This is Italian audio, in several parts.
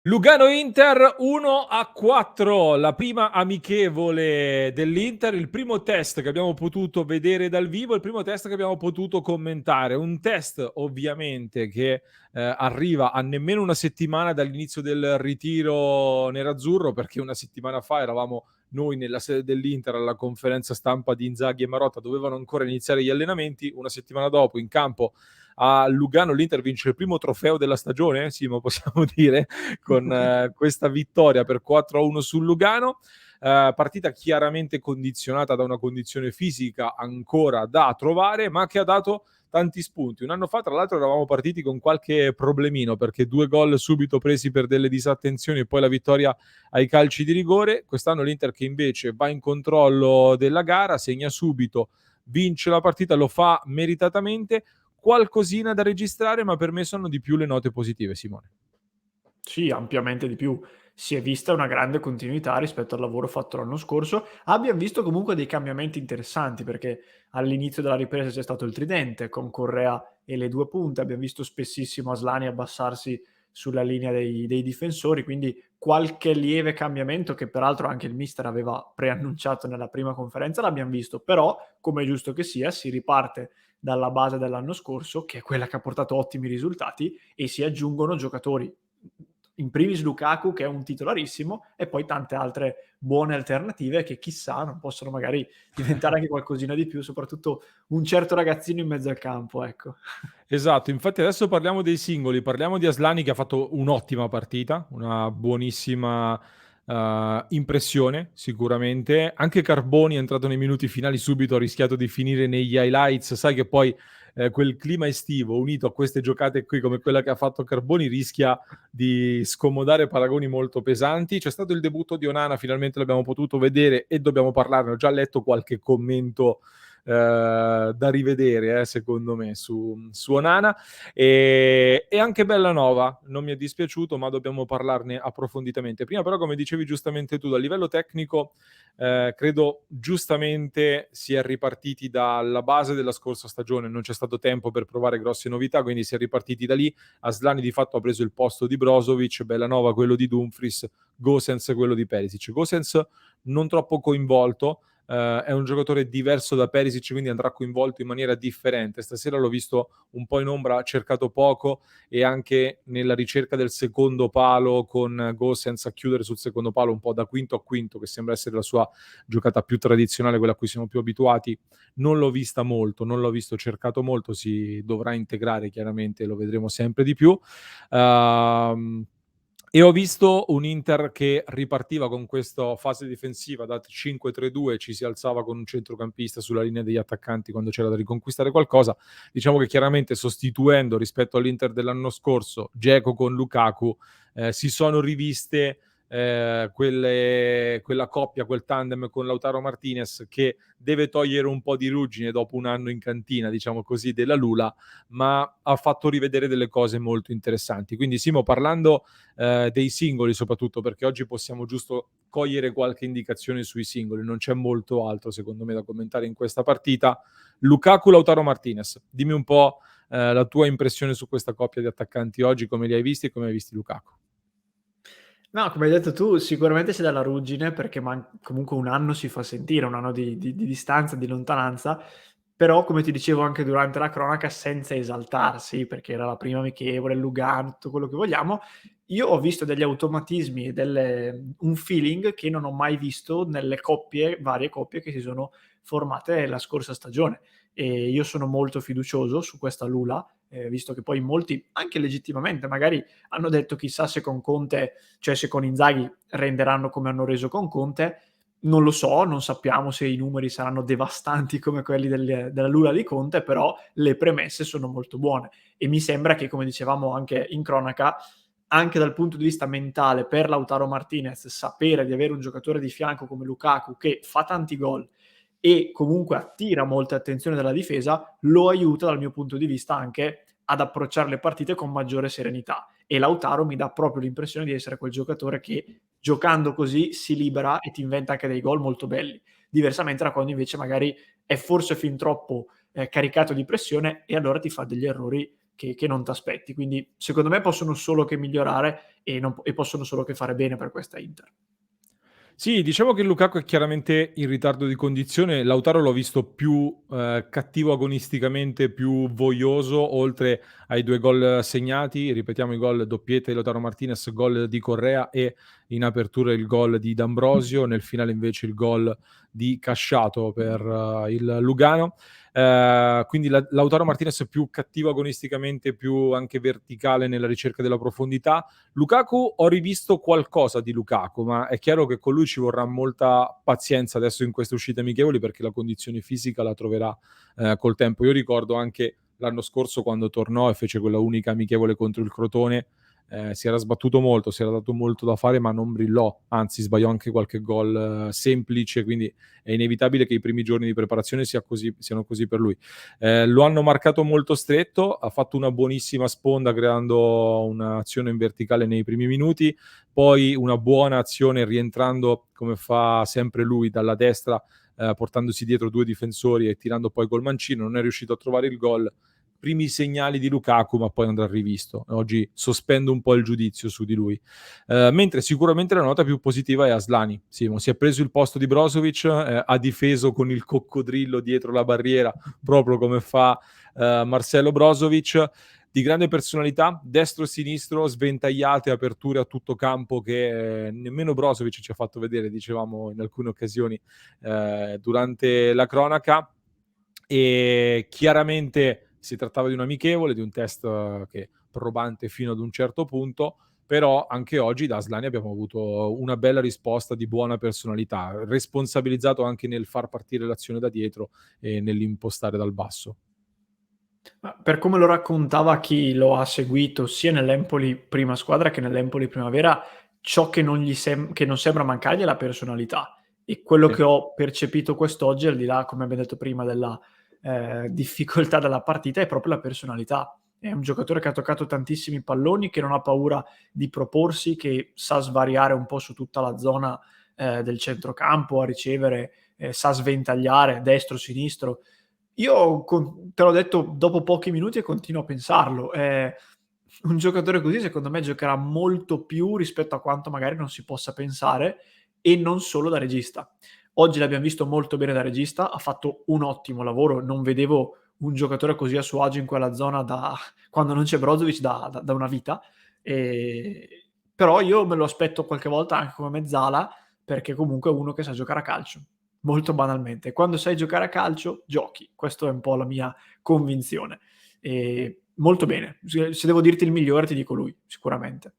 Lugano-Inter 1-4, la prima amichevole dell'Inter, il primo test che abbiamo potuto vedere dal vivo, il primo test che abbiamo potuto commentare. Un test ovviamente che arriva a nemmeno una settimana dall'inizio del ritiro nerazzurro, perché una settimana fa eravamo noi nella sede dell'Inter alla conferenza stampa di Inzaghi e Marotta, dovevano ancora iniziare gli allenamenti. Una settimana dopo in campo a Lugano l'Inter vince il primo trofeo della stagione, sì, ma possiamo dire, con questa vittoria per 4-1 sul Lugano. Partita chiaramente condizionata da una condizione fisica ancora da trovare, ma che ha dato tanti spunti. Un anno fa, tra l'altro, eravamo partiti con qualche problemino, perché 2 gol subito presi per delle disattenzioni e poi la vittoria ai calci di rigore. Quest'anno l'Inter, che invece va in controllo della gara, segna subito, vince la partita, lo fa meritatamente. Qualcosina da registrare, ma per me sono di più le note positive, Simone. Sì, ampiamente di più. Si è vista una grande continuità rispetto al lavoro fatto l'anno scorso. Abbiam visto comunque dei cambiamenti interessanti, perché all'inizio della ripresa c'è stato il tridente con Correa e le 2 punte. Abbiam visto spessissimo Aslani abbassarsi sulla linea dei difensori, quindi qualche lieve cambiamento che peraltro anche il mister aveva preannunciato nella prima conferenza l'abbiam visto, però, come è giusto che sia, si riparte dalla base dell'anno scorso, che è quella che ha portato ottimi risultati, e si aggiungono giocatori, in primis Lukaku che è un titolarissimo, e poi tante altre buone alternative che chissà non possono magari diventare anche qualcosina di più, soprattutto un certo ragazzino in mezzo al campo, ecco. Esatto, infatti adesso parliamo dei singoli, parliamo di Aslani che ha fatto un'ottima partita, una buonissima impressione sicuramente. Anche Carboni è entrato nei minuti finali subito, ha rischiato di finire negli highlights. Sai che poi quel clima estivo unito a queste giocate qui come quella che ha fatto Carboni rischia di scomodare paragoni molto pesanti. C'è stato il debutto di Onana, finalmente l'abbiamo potuto vedere e dobbiamo parlarne. Ho già letto qualche commento da rivedere, secondo me, su Onana. E anche Bellanova non mi è dispiaciuto, ma dobbiamo parlarne approfonditamente. Prima, però, come dicevi giustamente tu, dal livello tecnico, credo giustamente si è ripartiti dalla base della scorsa stagione. Non c'è stato tempo per provare grosse novità, quindi si è ripartiti da lì. Aslani di fatto ha preso il posto di Brozovic, Bellanova quello di Dumfries, Gosens quello di Perisic. Gosens non troppo coinvolto, è un giocatore diverso da Perisic, quindi andrà coinvolto in maniera differente. Stasera l'ho visto un po' in ombra, ha cercato poco, e anche nella ricerca del secondo palo con Gosens a chiudere sul secondo palo un po' da quinto a quinto, che sembra essere la sua giocata più tradizionale, quella a cui siamo più abituati. Non l'ho vista molto, non l'ho visto cercato molto, si dovrà integrare chiaramente, lo vedremo sempre di più. Uh, e ho visto un Inter che ripartiva con questa fase difensiva da 5-3-2, ci si alzava con un centrocampista sulla linea degli attaccanti quando c'era da riconquistare qualcosa. Diciamo che chiaramente sostituendo rispetto all'Inter dell'anno scorso Dzeko con Lukaku, si sono riviste quella coppia, quel tandem con Lautaro Martinez, che deve togliere un po' di ruggine dopo un anno in cantina, diciamo così, della Lula, ma ha fatto rivedere delle cose molto interessanti. Quindi Simo, parlando dei singoli soprattutto, perché oggi possiamo giusto cogliere qualche indicazione sui singoli, non c'è molto altro secondo me da commentare in questa partita. Lukaku, Lautaro Martinez, dimmi un po' la tua impressione su questa coppia di attaccanti oggi, come li hai visti e come hai visti Lukaku. No, come hai detto tu, sicuramente c'è della ruggine perché comunque un anno si fa sentire, un anno di distanza, di lontananza, però come ti dicevo anche durante la cronaca, senza esaltarsi, perché era la prima amichevole, Lugano, tutto quello che vogliamo, io ho visto degli automatismi e un feeling che non ho mai visto nelle coppie, varie coppie che si sono formate la scorsa stagione. E io sono molto fiducioso su questa Lula, visto che poi molti, anche legittimamente, magari hanno detto chissà se con Conte, cioè se con Inzaghi renderanno come hanno reso con Conte. Non lo so, non sappiamo se i numeri saranno devastanti come quelli della Lula di Conte, però le premesse sono molto buone e mi sembra che, come dicevamo anche in cronaca, anche dal punto di vista mentale per Lautaro Martinez, sapere di avere un giocatore di fianco come Lukaku che fa tanti gol e comunque attira molta attenzione dalla difesa, lo aiuta dal mio punto di vista anche ad approcciare le partite con maggiore serenità. E Lautaro mi dà proprio l'impressione di essere quel giocatore che giocando così si libera e ti inventa anche dei gol molto belli. Diversamente da quando invece magari è forse fin troppo caricato di pressione e allora ti fa degli errori che non ti aspetti. Quindi secondo me possono solo che migliorare e possono solo che fare bene per questa Inter. Sì, diciamo che Lukaku è chiaramente in ritardo di condizione. Lautaro l'ho visto più cattivo agonisticamente, più voglioso, oltre ai 2 gol segnati. Ripetiamo i gol: doppietta di Lautaro Martinez, gol di Correa e in apertura il gol di D'Ambrosio, nel finale invece il gol di Casciato per il Lugano. Quindi Lautaro Martinez più cattivo agonisticamente, più anche verticale nella ricerca della profondità. Lukaku, ho rivisto qualcosa di Lukaku, ma è chiaro che con lui ci vorrà molta pazienza adesso in queste uscite amichevoli, perché la condizione fisica la troverà col tempo. Io ricordo anche l'anno scorso quando tornò e fece quella unica amichevole contro il Crotone, si era sbattuto molto, si era dato molto da fare, ma non brillò, anzi sbagliò anche qualche gol semplice, quindi è inevitabile che i primi giorni di preparazione siano così per lui. Lo hanno marcato molto stretto, ha fatto una buonissima sponda creando un'azione in verticale nei primi minuti, poi una buona azione rientrando come fa sempre lui dalla destra, portandosi dietro 2 difensori e tirando poi col mancino. Non è riuscito a trovare il gol. Primi segnali di Lukaku, ma poi andrà rivisto. Oggi sospendo un po' il giudizio su di lui. Mentre sicuramente la nota più positiva è Aslani. Simo si è preso il posto di Brozovic, ha difeso con il coccodrillo dietro la barriera, proprio come fa Marcelo Brozovic, di grande personalità, destro-sinistro, sventagliate, aperture a tutto campo che nemmeno Brozovic ci ha fatto vedere, dicevamo in alcune occasioni durante la cronaca. E chiaramente si trattava di un amichevole, di un test che probante fino ad un certo punto, però anche oggi da Aslani abbiamo avuto una bella risposta di buona personalità, responsabilizzato anche nel far partire l'azione da dietro e nell'impostare dal basso. Ma per come lo raccontava chi lo ha seguito sia nell'Empoli prima squadra che nell'Empoli primavera, ciò che non sembra mancargli è la personalità. E quello Sì. che ho percepito quest'oggi, al di là, come abbiamo detto prima, della difficoltà della partita, è proprio la personalità. È un giocatore che ha toccato tantissimi palloni, che non ha paura di proporsi, che sa svariare un po' su tutta la zona del centrocampo a ricevere, sa sventagliare destro, sinistro. Te l'ho detto dopo pochi minuti e continuo a pensarlo. Un giocatore così secondo me giocherà molto più rispetto a quanto magari non si possa pensare e non solo da regista. Oggi l'abbiam visto molto bene da regista, ha fatto un ottimo lavoro, non vedevo un giocatore così a suo agio in quella zona da quando non c'è Brozovic da una vita, ehm, però io me lo aspetto qualche volta anche come mezzala, perché comunque è uno che sa giocare a calcio. Molto banalmente. Quando sai giocare a calcio, giochi. Questo è un po' la mia convinzione. Molto bene. Se devo dirti il migliore ti dico lui, sicuramente.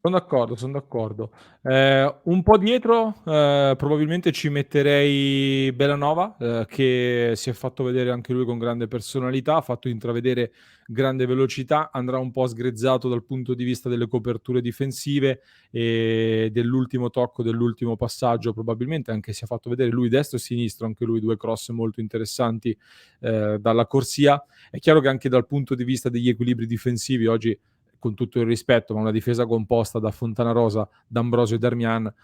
Son d'accordo, son d'accordo. Un po' dietro, probabilmente ci metterei Belanova, che si è fatto vedere anche lui con grande personalità, ha fatto intravedere grande velocità, andrà un po' sgrezzato dal punto di vista delle coperture difensive e dell'ultimo tocco, dell'ultimo passaggio probabilmente, anche se ha fatto vedere lui destro e sinistro, anche lui 2 cross molto interessanti, dalla corsia. È chiaro che anche dal punto di vista degli equilibri difensivi oggi, con tutto il rispetto, ma una difesa composta da Fontanarosa, D'Ambrosio e Darmian,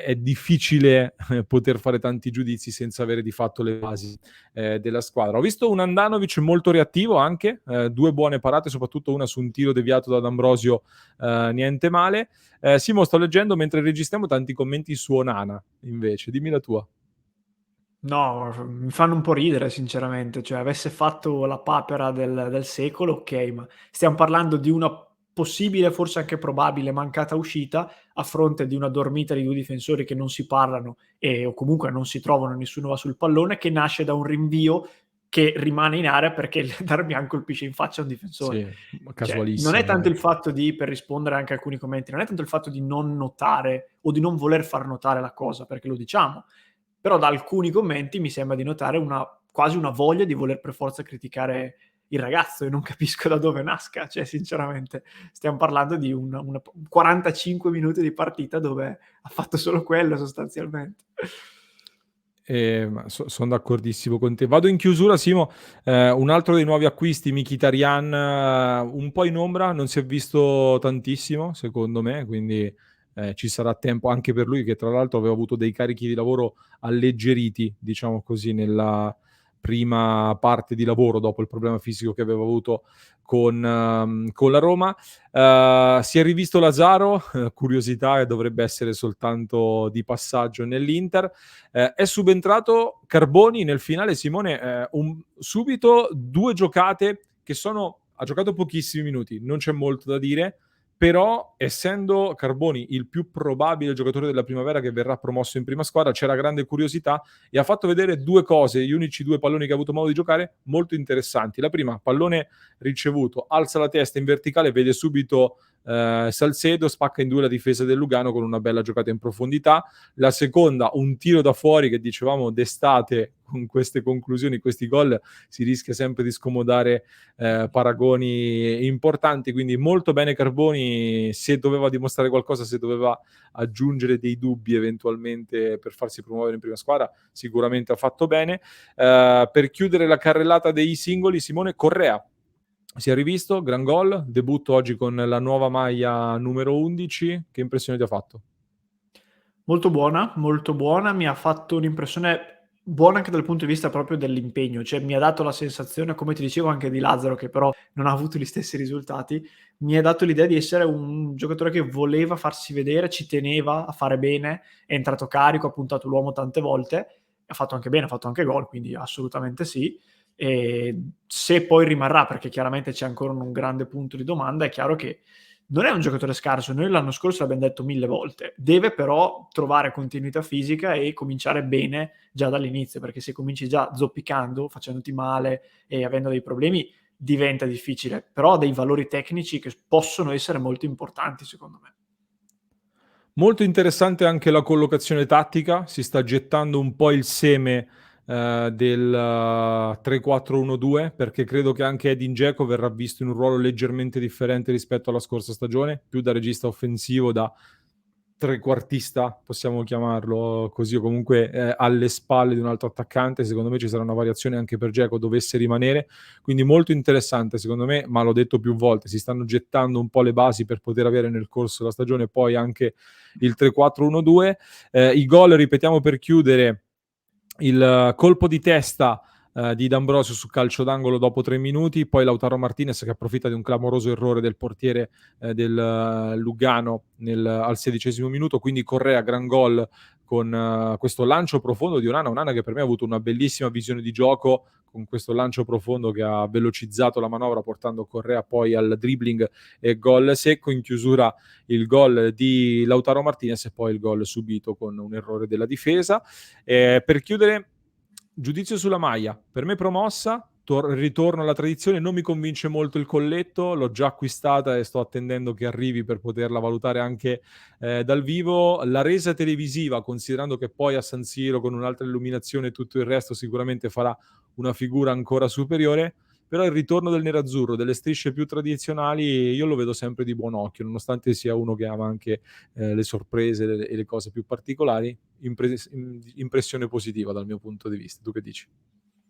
è difficile poter fare tanti giudizi senza avere di fatto le basi della squadra. Ho visto un Andanovic molto reattivo anche, 2 buone parate, soprattutto una su un tiro deviato da D'Ambrosio, niente male. Simo, sto leggendo mentre registriamo tanti commenti su Onana invece, dimmi la tua. No, mi fanno un po' ridere sinceramente, cioè avesse fatto la papera del secolo, okay, ma stiam parlando di una possibile, forse anche probabile, mancata uscita a fronte di una dormita di 2 difensori che non si parlano o comunque non si trovano, nessuno va sul pallone, che nasce da un rinvio che rimane in area perché il Darmian colpisce in faccia un difensore. Sì, Cioè, non è casualissimo tanto il anche. fatto di per rispondere anche a alcuni commenti, non è tanto il fatto di non notare o di non voler far notare la cosa, perché lo diciamo, però da alcuni commenti mi sembra di notare quasi una voglia di voler per forza criticare il ragazzo e non capisco da dove nasca, cioè sinceramente stiam parlando di una 45 minuti di partita dove ha fatto solo quello sostanzialmente. Ma son d'accordissimo con te. Vado in chiusura Simo, un altro dei nuovi acquisti, Mkhitaryan, un po' in ombra, non si è visto tantissimo secondo me, quindi, ci sarà tempo anche per lui che tra l'altro aveva avuto dei carichi di lavoro alleggeriti, diciamo così, prima parte di lavoro dopo il problema fisico che aveva avuto con la Roma. Si è rivisto Lazaro, curiosità, e dovrebbe essere soltanto di passaggio nell'Inter. È subentrato Carboni nel finale, Simone, subito 2 giocate che ha giocato pochissimi minuti, non c'è molto da dire, però essendo Carboni il più probabile giocatore della primavera che verrà promosso in prima squadra, c'era grande curiosità e ha fatto vedere 2 cose, gli unici 2 palloni che ha avuto modo di giocare, molto interessanti. La prima, pallone ricevuto, alza la testa in verticale, vede subito Salcedo, spacca in 2 la difesa del Lugano con una bella giocata in profondità. La seconda, un tiro da fuori che dicevamo d'estate, con queste conclusioni, questi gol, si rischia sempre di scomodare paragoni importanti, quindi molto bene Carboni. Se doveva dimostrare qualcosa, se doveva aggiungere dei dubbi eventualmente per farsi promuovere in prima squadra, sicuramente ha fatto bene. Per chiudere la carrellata dei singoli, Simone, Correa si è rivisto, gran gol, debutto oggi con la nuova maglia numero 11, che impressione ti ha fatto? Molto buona, mi ha fatto un'impressione buona anche dal punto di vista proprio dell'impegno, cioè mi ha dato la sensazione, come ti dicevo anche di Lazzaro, che però non ha avuto gli stessi risultati, mi ha dato l'idea di essere un giocatore che voleva farsi vedere, ci teneva a fare bene, è entrato carico, ha puntato l'uomo tante volte, ha fatto anche bene, ha fatto anche gol, quindi assolutamente sì. E se poi rimarrà, perché chiaramente c'è ancora un grande punto di domanda, è chiaro che non è un giocatore scarso, noi l'anno scorso l'abbiamo detto 1000 volte, deve però trovare continuità fisica e cominciare bene già dall'inizio, perché se cominci già zoppicando, facendoti male e avendo dei problemi, diventa difficile, però ha dei valori tecnici che possono essere molto importanti secondo me. Molto interessante anche la collocazione tattica, si sta gettando un po' il seme del 3-4-1-2, perché credo che anche Edin Dzeko verrà visto in un ruolo leggermente differente rispetto alla scorsa stagione, più da regista offensivo, da trequartista, possiamo chiamarlo così, o comunque alle spalle di un altro attaccante. Secondo me ci sarà una variazione anche per Dzeko dovesse rimanere, quindi molto interessante secondo me, ma l'ho detto più volte, si stanno gettando un po' le basi per poter avere nel corso della stagione poi anche il 3-4-1-2. I gol, ripetiamo per chiudere, il colpo di testa di D'Ambrosio su calcio d'angolo dopo 3 minuti, poi Lautaro Martinez che approfitta di un clamoroso errore del portiere del Lugano al 16° minuto, quindi Correa gran gol con questo lancio profondo di Onana che per me ha avuto una bellissima visione di gioco con questo lancio profondo che ha velocizzato la manovra portando Correa poi al dribbling e gol secco. In chiusura il gol di Lautaro Martinez e poi il gol subito con un errore della difesa. Per chiudere, giudizio sulla maglia, per me promossa, ritorno alla tradizione, non mi convince molto il colletto, l'ho già acquistata e sto attendendo che arrivi per poterla valutare anche dal vivo. La resa televisiva, considerando che poi a San Siro con un'altra illuminazione e tutto il resto sicuramente farà una figura ancora superiore, però il ritorno del nerazzurro, delle strisce più tradizionali, io lo vedo sempre di buon occhio, nonostante sia uno che ama anche le sorprese e le cose più particolari. Impressione positiva dal mio punto di vista. Tu che dici?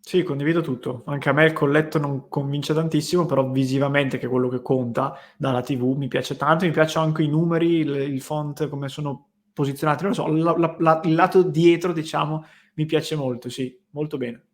Sì, condivido tutto. Anche a me il colletto non convince tantissimo, però visivamente, che è quello che conta dalla TV, mi piace tanto. Mi piacciono anche i numeri, il font, come sono posizionati, non lo so, il lato dietro, diciamo, mi piace molto, sì, molto bene.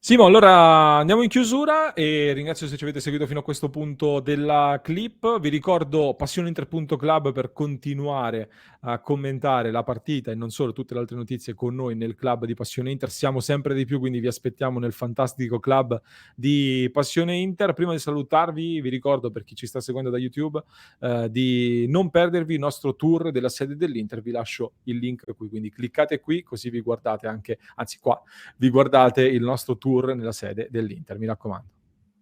Simo, allora andiamo in chiusura e ringrazio se ci avete seguito fino a questo punto della clip. Vi ricordo passioneinter.club per continuare a commentare la partita e non solo, tutte le altre notizie con noi nel club di Passione Inter. Siamo sempre di più, quindi vi aspettiamo nel fantastico club di Passione Inter. Prima di salutarvi, vi ricordo, per chi ci sta seguendo da YouTube, di non perdervi il nostro tour della sede dell'Inter. Vi lascio il link qui, quindi cliccate qui così vi guardate anche, anzi qua, vi guardate il nostro tour nella sede dell'Inter, mi raccomando.